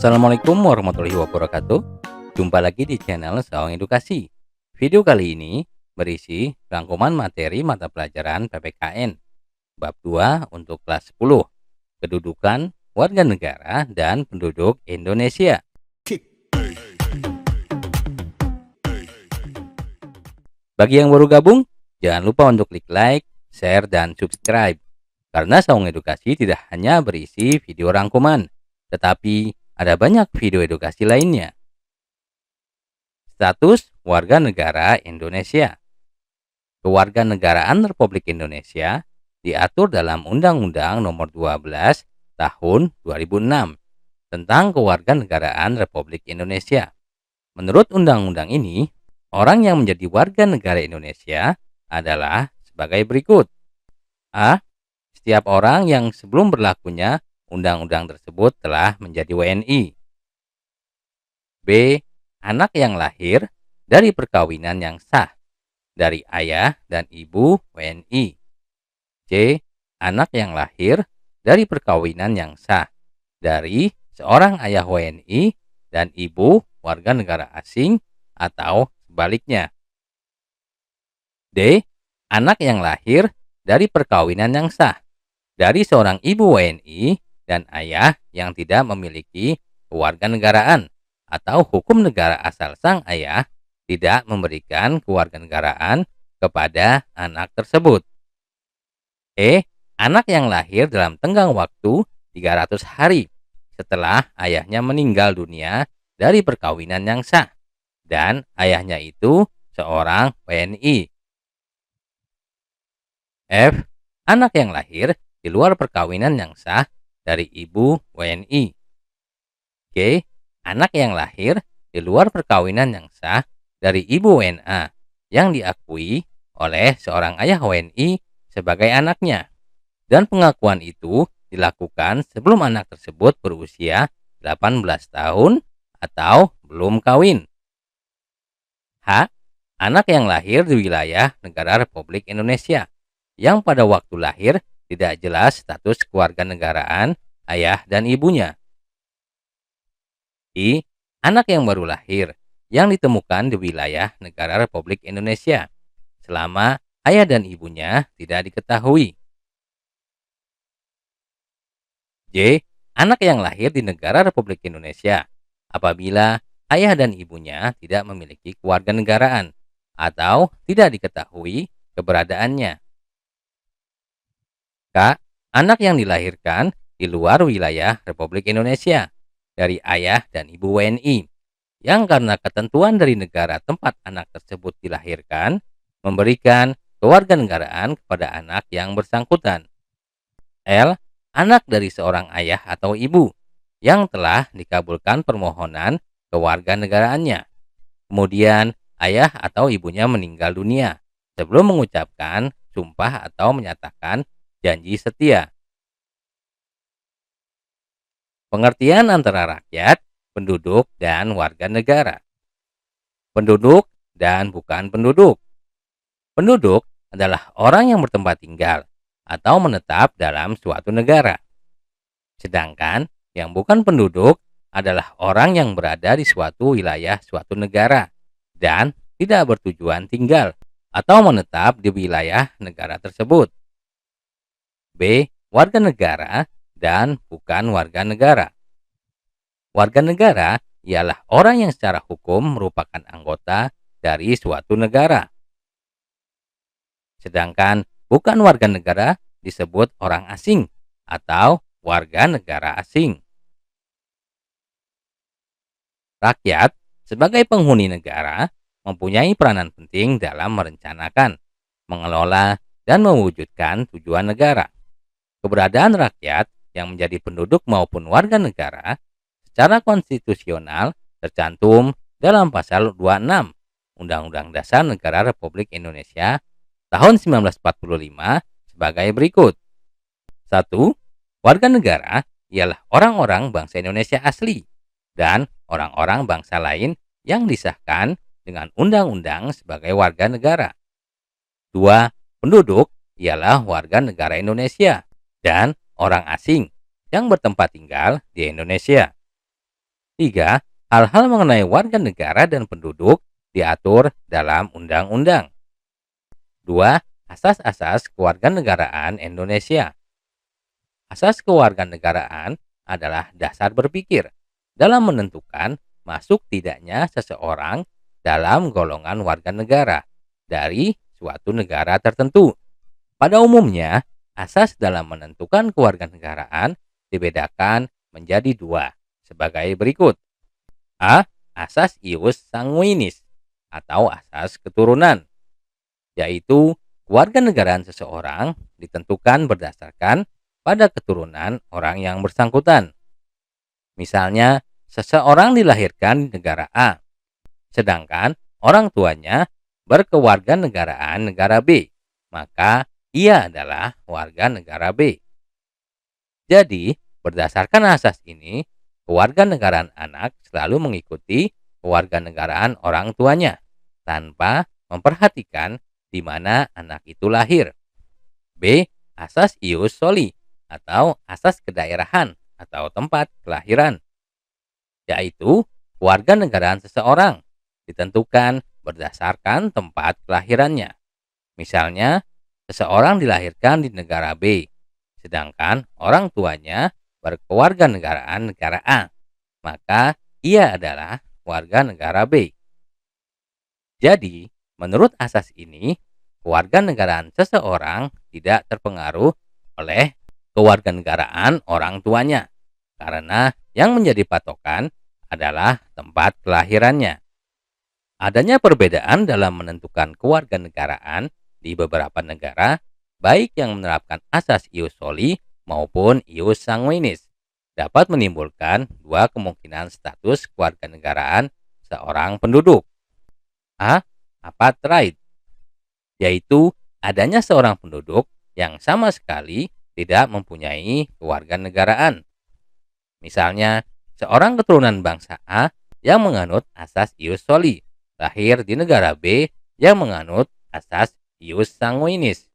Assalamualaikum warahmatullahi wabarakatuh. Jumpa lagi di channel Saung Edukasi. Video kali ini berisi rangkuman materi mata pelajaran PPKN Bab 2 untuk kelas 10, Kedudukan Warga Negara dan Penduduk Indonesia. Bagi yang baru gabung, jangan lupa untuk klik like, share, dan subscribe. Karena Saung Edukasi tidak hanya berisi video rangkuman, tetapi ada banyak video edukasi lainnya. Status warga negara Indonesia. Kewarganegaraan Republik Indonesia diatur dalam Undang-Undang Nomor 12 Tahun 2006 tentang Kewarganegaraan Republik Indonesia. Menurut undang-undang ini, orang yang menjadi warga negara Indonesia adalah sebagai berikut. A. Setiap orang yang sebelum berlakunya undang-undang tersebut telah menjadi WNI. B. Anak yang lahir dari perkawinan yang sah dari ayah dan ibu WNI. C. Anak yang lahir dari perkawinan yang sah dari seorang ayah WNI dan ibu warga negara asing atau sebaliknya. D. Anak yang lahir dari perkawinan yang sah dari seorang ibu WNI dan ayah yang tidak memiliki kewarganegaraan atau hukum negara asal sang ayah tidak memberikan kewarganegaraan kepada anak tersebut. E. Anak yang lahir dalam tenggang waktu 300 hari setelah ayahnya meninggal dunia dari perkawinan yang sah dan ayahnya itu seorang WNI. F. Anak yang lahir di luar perkawinan yang sah dari ibu WNI. G. Anak yang lahir di luar perkawinan yang sah dari ibu WNA yang diakui oleh seorang ayah WNI sebagai anaknya, dan pengakuan itu dilakukan sebelum anak tersebut berusia 18 tahun atau belum kawin. H. Anak yang lahir di wilayah negara Republik Indonesia yang pada waktu lahir tidak jelas status kewarganegaraan ayah dan ibunya. I. Anak yang baru lahir yang ditemukan di wilayah negara Republik Indonesia selama ayah dan ibunya tidak diketahui. J. Anak yang lahir di negara Republik Indonesia apabila ayah dan ibunya tidak memiliki kewarganegaraan atau tidak diketahui keberadaannya. K. Anak yang dilahirkan di luar wilayah Republik Indonesia dari ayah dan ibu WNI yang karena ketentuan dari negara tempat anak tersebut dilahirkan memberikan kewarganegaraan kepada anak yang bersangkutan. L. Anak dari seorang ayah atau ibu yang telah dikabulkan permohonan kewarganegaraannya, kemudian ayah atau ibunya meninggal dunia sebelum mengucapkan sumpah atau menyatakan janji setia. Pengertian antara rakyat, penduduk, dan warga negara. Penduduk dan bukan penduduk. Penduduk adalah orang yang bertempat tinggal atau menetap dalam suatu negara. Sedangkan yang bukan penduduk adalah orang yang berada di suatu wilayah suatu negara dan tidak bertujuan tinggal atau menetap di wilayah negara tersebut. B. Warga negara dan bukan warga negara. Warga negara ialah orang yang secara hukum merupakan anggota dari suatu negara. Sedangkan bukan warga negara disebut orang asing atau warga negara asing. Rakyat sebagai penghuni negara mempunyai peranan penting dalam merencanakan, mengelola, dan mewujudkan tujuan negara. Keberadaan rakyat yang menjadi penduduk maupun warga negara secara konstitusional tercantum dalam pasal 26 Undang-Undang Dasar Negara Republik Indonesia tahun 1945 sebagai berikut. 1. Warga negara ialah orang-orang bangsa Indonesia asli dan orang-orang bangsa lain yang disahkan dengan undang-undang sebagai warga negara. 2. Penduduk ialah warga negara Indonesia dan orang asing yang bertempat tinggal di Indonesia. Tiga, hal-hal mengenai warga negara dan penduduk diatur dalam undang-undang. Dua, asas-asas kewarganegaraan Indonesia. Asas kewarganegaraan adalah dasar berpikir dalam menentukan masuk tidaknya seseorang dalam golongan warga negara dari suatu negara tertentu. Pada umumnya, asas dalam menentukan kewarganegaraan dibedakan menjadi dua sebagai berikut. A. Asas ius sanguinis atau asas keturunan, yaitu kewarganegaraan seseorang ditentukan berdasarkan pada keturunan orang yang bersangkutan. Misalnya, seseorang dilahirkan di negara A, sedangkan orang tuanya berkewarganegaraan negara B, maka ia adalah warga negara B. Jadi, berdasarkan asas ini, kewarganegaraan anak selalu mengikuti kewarganegaraan orang tuanya tanpa memperhatikan di mana anak itu lahir. B. Asas ius soli atau asas kedaerahan atau tempat kelahiran, yaitu kewarganegaraan seseorang ditentukan berdasarkan tempat kelahirannya. Misalnya, seseorang dilahirkan di negara B, sedangkan orang tuanya berkewarganegaraan negara A, maka ia adalah warga negara B. Jadi, menurut asas ini, kewarganegaraan seseorang tidak terpengaruh oleh kewarganegaraan orang tuanya, karena yang menjadi patokan adalah tempat kelahirannya. Adanya perbedaan dalam menentukan kewarganegaraan di beberapa negara, baik yang menerapkan asas ius soli maupun ius sanguinis, dapat menimbulkan dua kemungkinan status kewarganegaraan seorang penduduk. A. Apartheid, yaitu adanya seorang penduduk yang sama sekali tidak mempunyai kewarganegaraan. Misalnya, seorang keturunan bangsa A yang menganut asas ius soli lahir di negara B yang menganut asas ius sanguinis.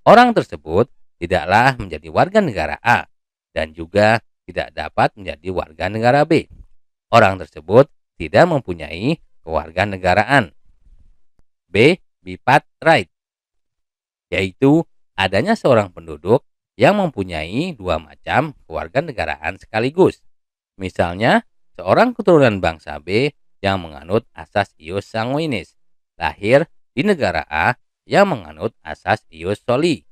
Orang tersebut tidaklah menjadi warga negara A dan juga tidak dapat menjadi warga negara B. Orang tersebut tidak mempunyai kewarganegaraan. B. Bipartheid, yaitu adanya seorang penduduk yang mempunyai dua macam kewarganegaraan sekaligus. Misalnya, seorang keturunan bangsa B yang menganut asas ius sanguinis lahir di negara A yang menganut asas ius soli.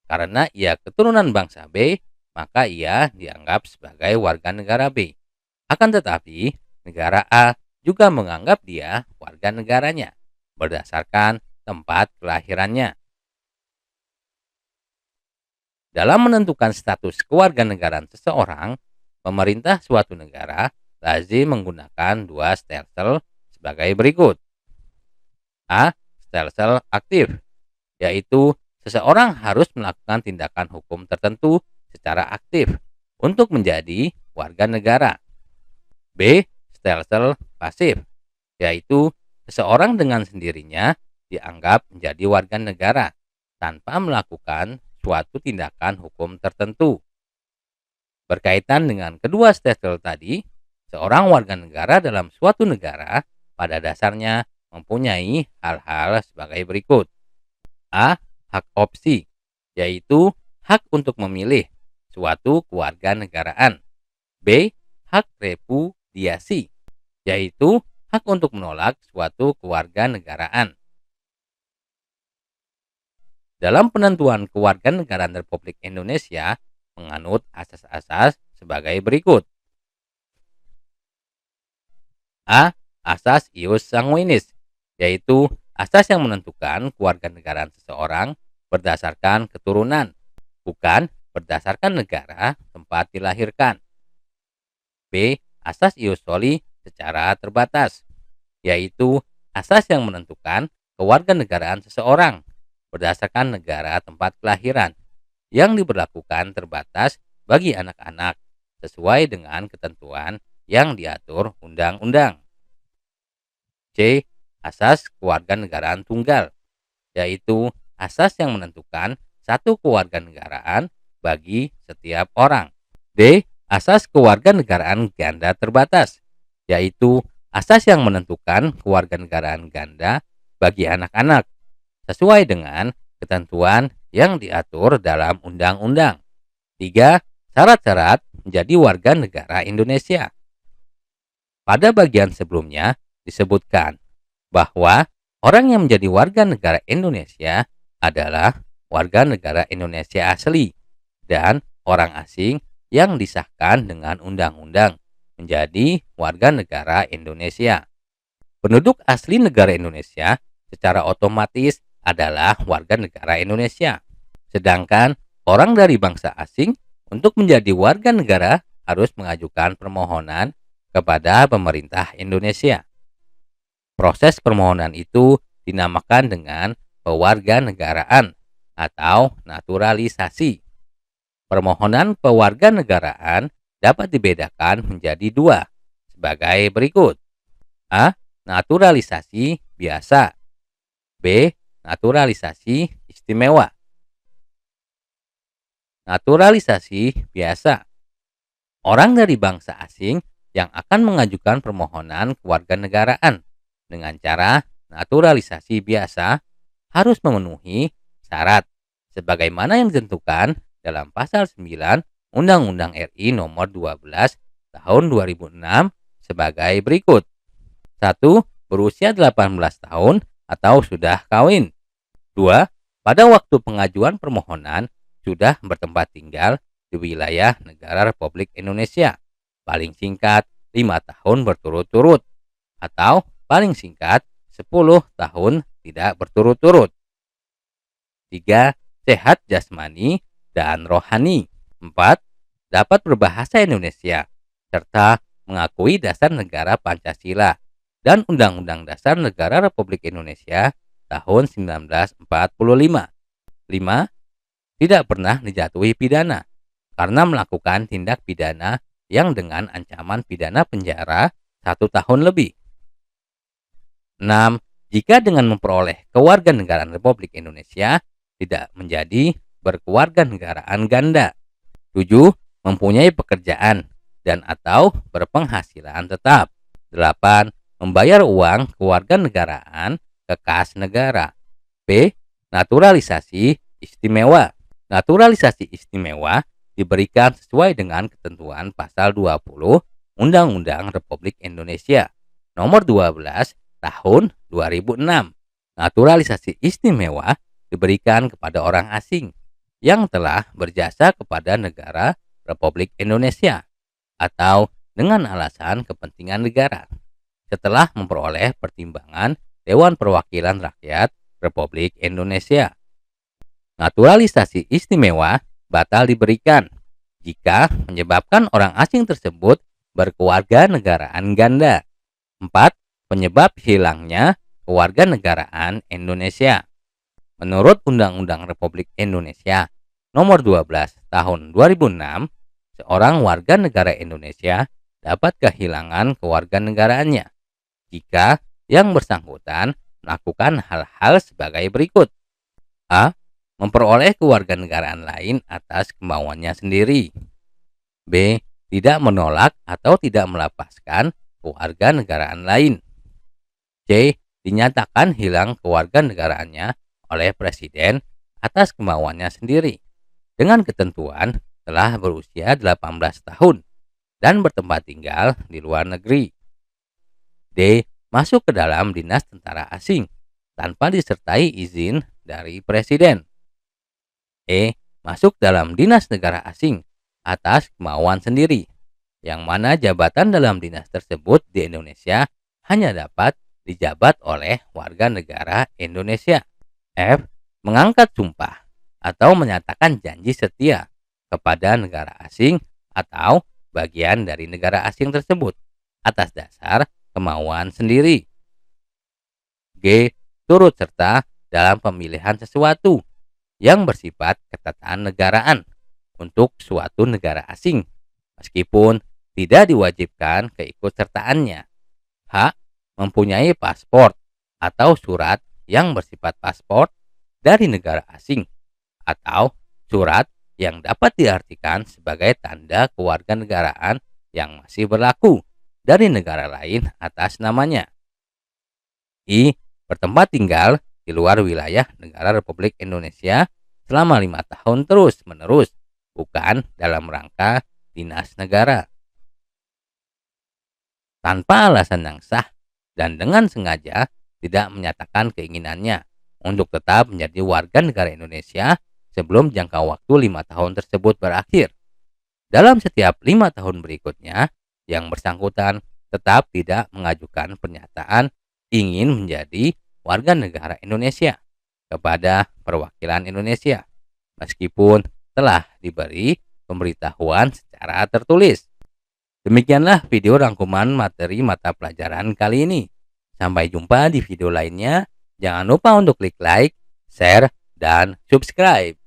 Karena ia keturunan bangsa B, maka ia dianggap sebagai warga negara B. Akan tetapi, negara A juga menganggap dia warga negaranya berdasarkan tempat kelahirannya. Dalam menentukan status kewarganegaraan seseorang, pemerintah suatu negara lazim menggunakan dua stelsel sebagai berikut. A. Stelsel aktif, yaitu seseorang harus melakukan tindakan hukum tertentu secara aktif untuk menjadi warga negara. B. Stelsel pasif, yaitu seseorang dengan sendirinya dianggap menjadi warga negara tanpa melakukan suatu tindakan hukum tertentu. Berkaitan dengan kedua stelsel tadi, seorang warga negara dalam suatu negara pada dasarnya mempunyai hal-hal sebagai berikut. A. Hak opsi, yaitu hak untuk memilih suatu kewarganegaraan. B. Hak repudiasi, yaitu hak untuk menolak suatu kewarganegaraan. Dalam penentuan kewarganegaraan Republik Indonesia menganut asas-asas sebagai berikut. A. Asas ius sanguinis, yaitu asas yang menentukan kewarganegaraan seseorang berdasarkan keturunan, bukan berdasarkan negara tempat dilahirkan. B. Asas ius soli secara terbatas, yaitu asas yang menentukan kewarganegaraan seseorang berdasarkan negara tempat kelahiran yang diberlakukan terbatas bagi anak-anak sesuai dengan ketentuan yang diatur undang-undang. C. Asas kewarganegaraan tunggal, yaitu asas yang menentukan satu kewarganegaraan bagi setiap orang. D. asas kewarganegaraan ganda terbatas, yaitu asas yang menentukan kewarganegaraan ganda bagi anak-anak sesuai dengan ketentuan yang diatur dalam undang-undang. 3. Syarat-syarat menjadi warga negara Indonesia. Pada bagian sebelumnya disebutkan bahwa orang yang menjadi warga negara Indonesia adalah warga negara Indonesia asli dan orang asing yang disahkan dengan undang-undang menjadi warga negara Indonesia. Penduduk asli negara Indonesia secara otomatis adalah warga negara Indonesia. Sedangkan orang dari bangsa asing untuk menjadi warga negara harus mengajukan permohonan kepada pemerintah Indonesia. Proses permohonan itu dinamakan dengan pewarganegaraan atau naturalisasi. Permohonan pewarganegaraan dapat dibedakan menjadi dua sebagai berikut. A. Naturalisasi biasa. B. Naturalisasi istimewa. Naturalisasi biasa. Orang dari bangsa asing yang akan mengajukan permohonan kewarganegaraan dengan cara naturalisasi biasa harus memenuhi syarat sebagaimana yang ditentukan dalam pasal 9 Undang-Undang RI nomor 12 tahun 2006 sebagai berikut. 1. Berusia 18 tahun atau sudah kawin. 2. Pada waktu pengajuan permohonan sudah bertempat tinggal di wilayah negara Republik Indonesia paling singkat 5 tahun berturut-turut atau paling singkat 10 tahun tidak berturut-turut. 3. Sehat jasmani dan rohani. 4. Dapat berbahasa Indonesia serta mengakui dasar negara Pancasila dan Undang-Undang Dasar Negara Republik Indonesia tahun 1945. 5. Tidak pernah dijatuhi pidana karena melakukan tindak pidana yang dengan ancaman pidana penjara 1 tahun lebih. 6. Jika dengan memperoleh kewarganegaraan Republik Indonesia tidak menjadi berkewarganegaraan ganda. 7. Mempunyai pekerjaan dan atau berpenghasilan tetap. 8. Membayar uang kewarganegaraan ke kas negara. B. Naturalisasi istimewa. Naturalisasi istimewa diberikan sesuai dengan ketentuan pasal 20 Undang-Undang Republik Indonesia nomor 12 tahun 2006. Naturalisasi istimewa diberikan kepada orang asing yang telah berjasa kepada negara Republik Indonesia atau dengan alasan kepentingan negara setelah memperoleh pertimbangan Dewan Perwakilan Rakyat Republik Indonesia. Naturalisasi istimewa batal diberikan jika menyebabkan orang asing tersebut berkewarganegaraan ganda. 4. Penyebab hilangnya kewarganegaraan Indonesia. Menurut Undang-Undang Republik Indonesia nomor 12 tahun 2006, seorang warga negara Indonesia dapat kehilangan kewarganegaraannya jika yang bersangkutan melakukan hal-hal sebagai berikut. A. Memperoleh kewarganegaraan lain atas kemauannya sendiri. B. Tidak menolak atau tidak melepaskan kewarganegaraan lain. C. Dinyatakan hilang kewarganegaraannya oleh Presiden atas kemauannya sendiri dengan ketentuan telah berusia 18 tahun dan bertempat tinggal di luar negeri. D. Masuk ke dalam dinas tentara asing tanpa disertai izin dari Presiden. E. Masuk dalam dinas negara asing atas kemauan sendiri, yang mana jabatan dalam dinas tersebut di Indonesia hanya dapat dijabat oleh warga negara Indonesia. F. Mengangkat sumpah atau menyatakan janji setia kepada negara asing atau bagian dari negara asing tersebut atas dasar kemauan sendiri. G. Turut serta dalam pemilihan sesuatu yang bersifat ketatanegaraan untuk suatu negara asing meskipun tidak diwajibkan keikutsertaannya. H. Mempunyai paspor atau surat yang bersifat paspor dari negara asing atau surat yang dapat diartikan sebagai tanda kewarganegaraan yang masih berlaku dari negara lain atas namanya. I. Bertempat tinggal di luar wilayah negara Republik Indonesia selama 5 tahun terus-menerus, bukan dalam rangka dinas negara. Tanpa alasan yang sah dan dengan sengaja tidak menyatakan keinginannya untuk tetap menjadi warga negara Indonesia sebelum jangka waktu 5 tahun tersebut berakhir. Dalam setiap 5 tahun berikutnya, yang bersangkutan tetap tidak mengajukan pernyataan ingin menjadi warga negara Indonesia kepada perwakilan Indonesia, meskipun telah diberi pemberitahuan secara tertulis. Demikianlah video rangkuman materi mata pelajaran kali ini. Sampai jumpa di video lainnya. Jangan lupa untuk klik like, share, dan subscribe.